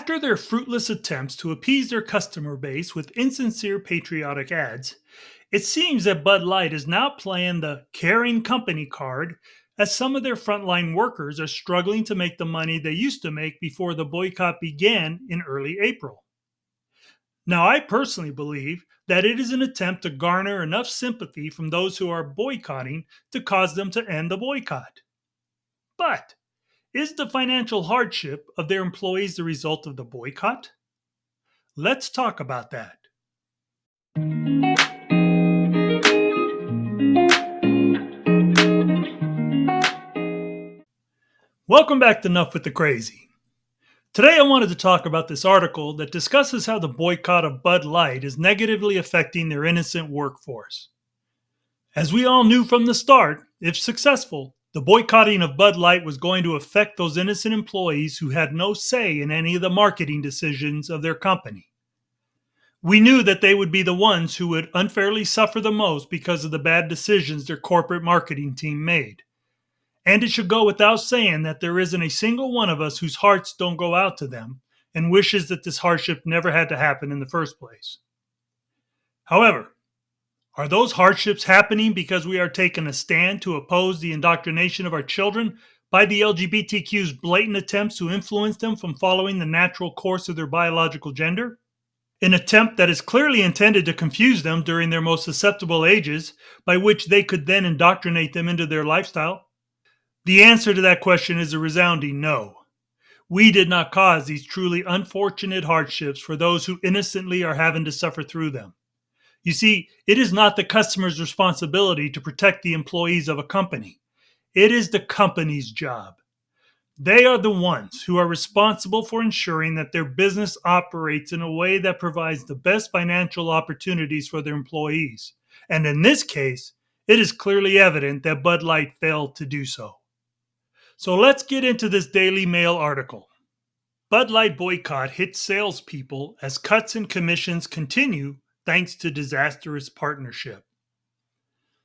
After their fruitless attempts to appease their customer base with insincere patriotic ads, it seems that Bud Light is now playing the caring company card as some of their frontline workers are struggling to make the money they used to make before the boycott began in early April. Now, I personally believe that it is an attempt to garner enough sympathy from those who are boycotting to cause them to end the boycott. But is the financial hardship of their employees the result of the boycott? Let's talk about that. Welcome back to Enough with the Crazy. Today I wanted to talk about this article that discusses how the boycott of Bud Light is negatively affecting their innocent workforce. As we all knew from the start, if successful, the boycotting of Bud Light was going to affect those innocent employees who had no say in any of the marketing decisions of their company. We knew that they would be the ones who would unfairly suffer the most because of the bad decisions their corporate marketing team made. And it should go without saying that there isn't a single one of us whose hearts don't go out to them and wishes that this hardship never had to happen in the first place. However, are those hardships happening because we are taking a stand to oppose the indoctrination of our children by the LGBTQ's blatant attempts to influence them from following the natural course of their biological gender? An attempt that is clearly intended to confuse them during their most susceptible ages, by which they could then indoctrinate them into their lifestyle? The answer to that question is a resounding no. We did not cause these truly unfortunate hardships for those who innocently are having to suffer through them. You see, it is not the customer's responsibility to protect the employees of a company. It is the company's job. They are the ones who are responsible for ensuring that their business operates in a way that provides the best financial opportunities for their employees. And in this case, it is clearly evident that Bud Light failed to do so. So let's get into this Daily Mail article. Bud Light boycott hits salespeople as cuts in commissions continue thanks to disastrous partnership.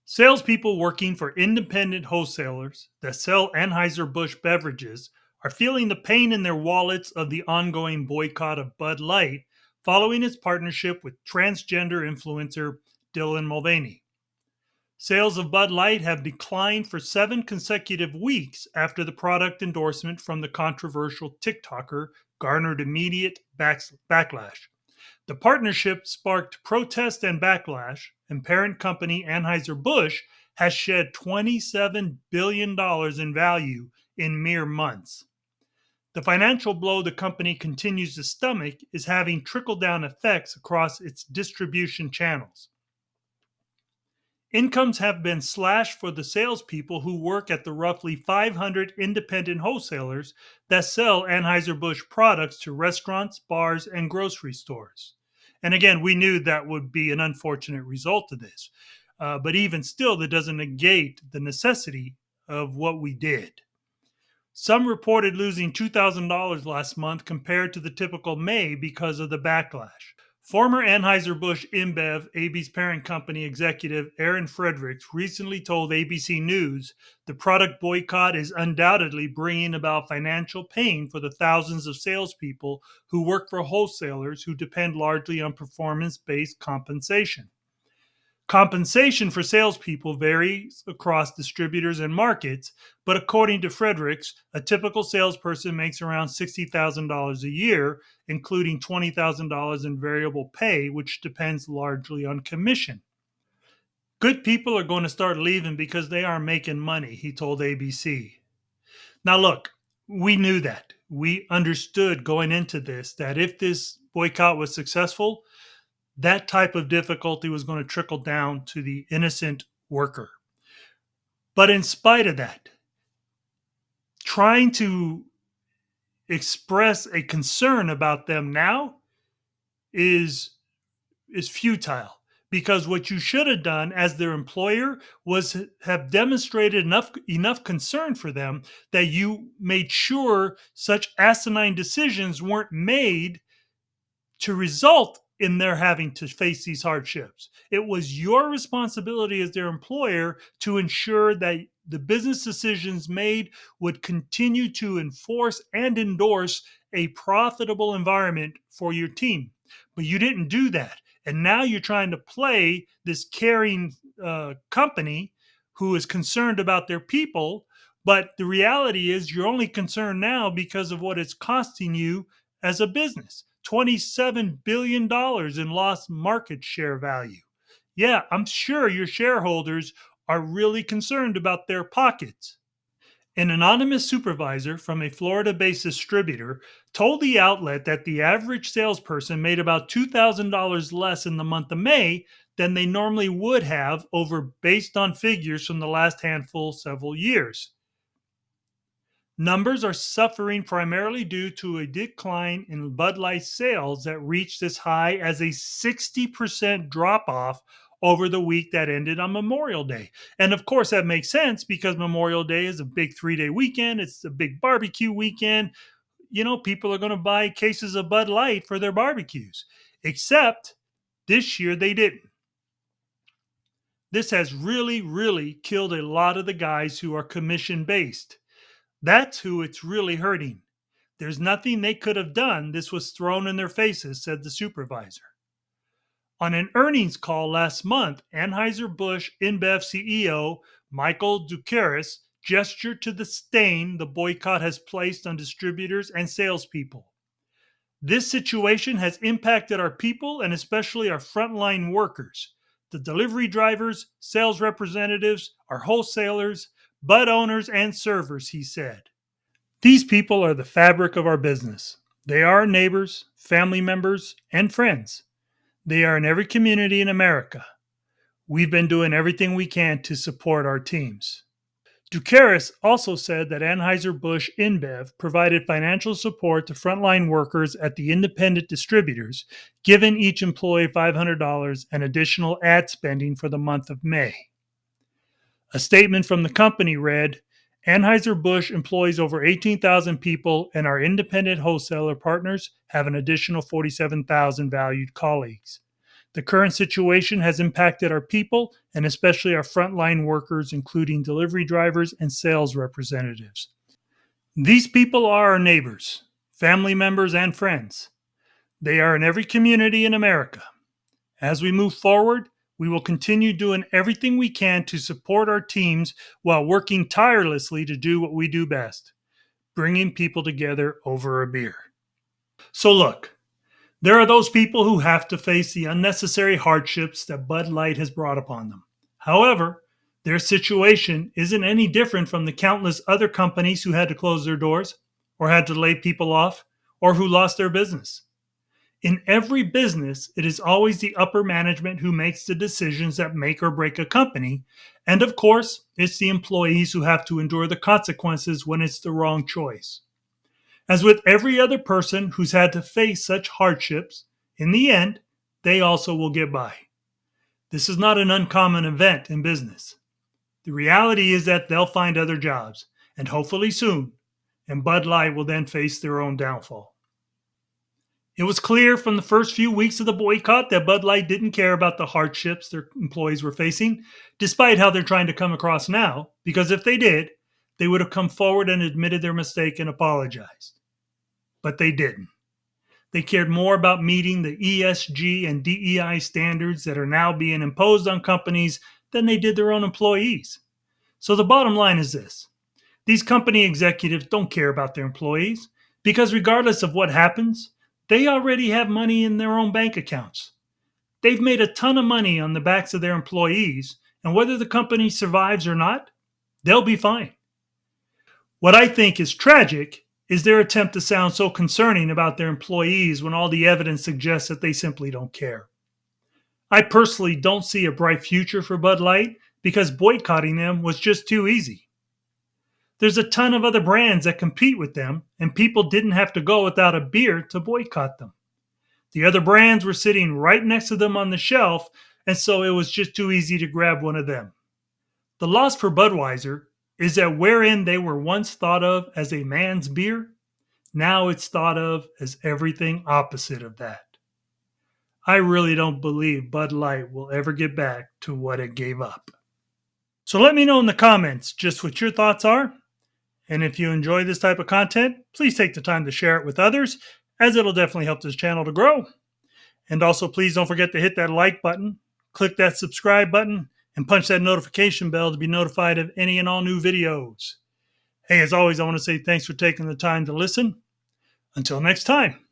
Salespeople working for independent wholesalers that sell Anheuser-Busch beverages are feeling the pain in their wallets of the ongoing boycott of Bud Light following its partnership with transgender influencer Dylan Mulvaney. Sales of Bud Light have declined for 7 consecutive weeks after the product endorsement from the controversial TikToker garnered immediate backlash. The partnership sparked protest and backlash, and parent company Anheuser-Busch has shed $27 billion in value in mere months. The financial blow the company continues to stomach is having trickle-down effects across its distribution channels. Incomes have been slashed for the salespeople who work at the roughly 500 independent wholesalers that sell Anheuser-Busch products to restaurants, bars, and grocery stores. And again, we knew that would be an unfortunate result of this. But even still, that doesn't negate the necessity of what we did. Some reported losing $2,000 last month compared to the typical May because of the backlash. Former Anheuser-Busch InBev, AB's parent company executive Aaron Fredericks recently told ABC News the product boycott is undoubtedly bringing about financial pain for the thousands of salespeople who work for wholesalers who depend largely on performance-based compensation. Compensation for salespeople varies across distributors and markets, but according to Fredericks, a typical salesperson makes around $60,000 a year, including $20,000 in variable pay, which depends largely on commission. Good people are going to start leaving because they aren't making money, he told ABC. Now look, we knew that. We understood going into this that if this boycott was successful, that type of difficulty was going to trickle down to the innocent worker. But in spite of that, trying to express a concern about them now is futile, because what you should have done as their employer was have demonstrated enough concern for them that you made sure such asinine decisions weren't made to result in their having to face these hardships. It was your responsibility as their employer to ensure that the business decisions made would continue to enforce and endorse a profitable environment for your team. But you didn't do that. And now you're trying to play this caring company who is concerned about their people. But the reality is, you're only concerned now because of what it's costing you as a business. $27 billion in lost market share value. Yeah, I'm sure your shareholders are really concerned about their pockets. An anonymous supervisor from a Florida based distributor told the outlet that the average salesperson made about $2,000 less in the month of May than they normally would have over based on figures from the last handful several years. Numbers are suffering primarily due to a decline in Bud Light sales that reached as high as a 60% drop off over the week that ended on Memorial Day. And of course, that makes sense because Memorial Day is a big 3 day weekend. It's a big barbecue weekend. People are going to buy cases of Bud Light for their barbecues, except this year they didn't. This has really, really killed a lot of the guys who are commission based. That's who it's really hurting. There's nothing they could have done. This was thrown in their faces, said the supervisor. On an earnings call last month, Anheuser-Busch InBev CEO Michael Ducaris gestured to the stain the boycott has placed on distributors and salespeople. This situation has impacted our people and especially our frontline workers, the delivery drivers, sales representatives, our wholesalers, bud owners, and servers, he said. These people are the fabric of our business. They are our neighbors, family members, and friends. They are in every community in America. We've been doing everything we can to support our teams. Ducaris also said that Anheuser-Busch InBev provided financial support to frontline workers at the independent distributors, giving each employee $500 and additional ad spending for the month of May. A statement from the company read, Anheuser-Busch employs over 18,000 people, and our independent wholesaler partners have an additional 47,000 valued colleagues. The current situation has impacted our people and especially our frontline workers, including delivery drivers and sales representatives. These people are our neighbors, family members, and friends. They are in every community in America. As we move forward, we will continue doing everything we can to support our teams while working tirelessly to do what we do best, bringing people together over a beer. So look, there are those people who have to face the unnecessary hardships that Bud Light has brought upon them. However, their situation isn't any different from the countless other companies who had to close their doors, or had to lay people off, or who lost their business. In every business, it is always the upper management who makes the decisions that make or break a company. And of course, it's the employees who have to endure the consequences when it's the wrong choice. As with every other person who's had to face such hardships, in the end, they also will get by. This is not an uncommon event in business. The reality is that they'll find other jobs, and hopefully soon, and Bud Light will then face their own downfall. It was clear from the first few weeks of the boycott that Bud Light didn't care about the hardships their employees were facing, despite how they're trying to come across now, because if they did, they would have come forward and admitted their mistake and apologized. But they didn't. They cared more about meeting the ESG and DEI standards that are now being imposed on companies than they did their own employees. So the bottom line is this. These company executives don't care about their employees because regardless of what happens, they already have money in their own bank accounts. They've made a ton of money on the backs of their employees, and whether the company survives or not, they'll be fine. What I think is tragic is their attempt to sound so concerning about their employees when all the evidence suggests that they simply don't care. I personally don't see a bright future for Bud Light because boycotting them was just too easy. There's a ton of other brands that compete with them, and people didn't have to go without a beer to boycott them. The other brands were sitting right next to them on the shelf, and so it was just too easy to grab one of them. The loss for Budweiser is that wherein they were once thought of as a man's beer, now it's thought of as everything opposite of that. I really don't believe Bud Light will ever get back to what it gave up. So let me know in the comments just what your thoughts are. And if you enjoy this type of content, please take the time to share it with others, as it'll definitely help this channel to grow. And also, please don't forget to hit that like button, click that subscribe button, and punch that notification bell to be notified of any and all new videos. Hey, as always, I want to say thanks for taking the time to listen. Until next time.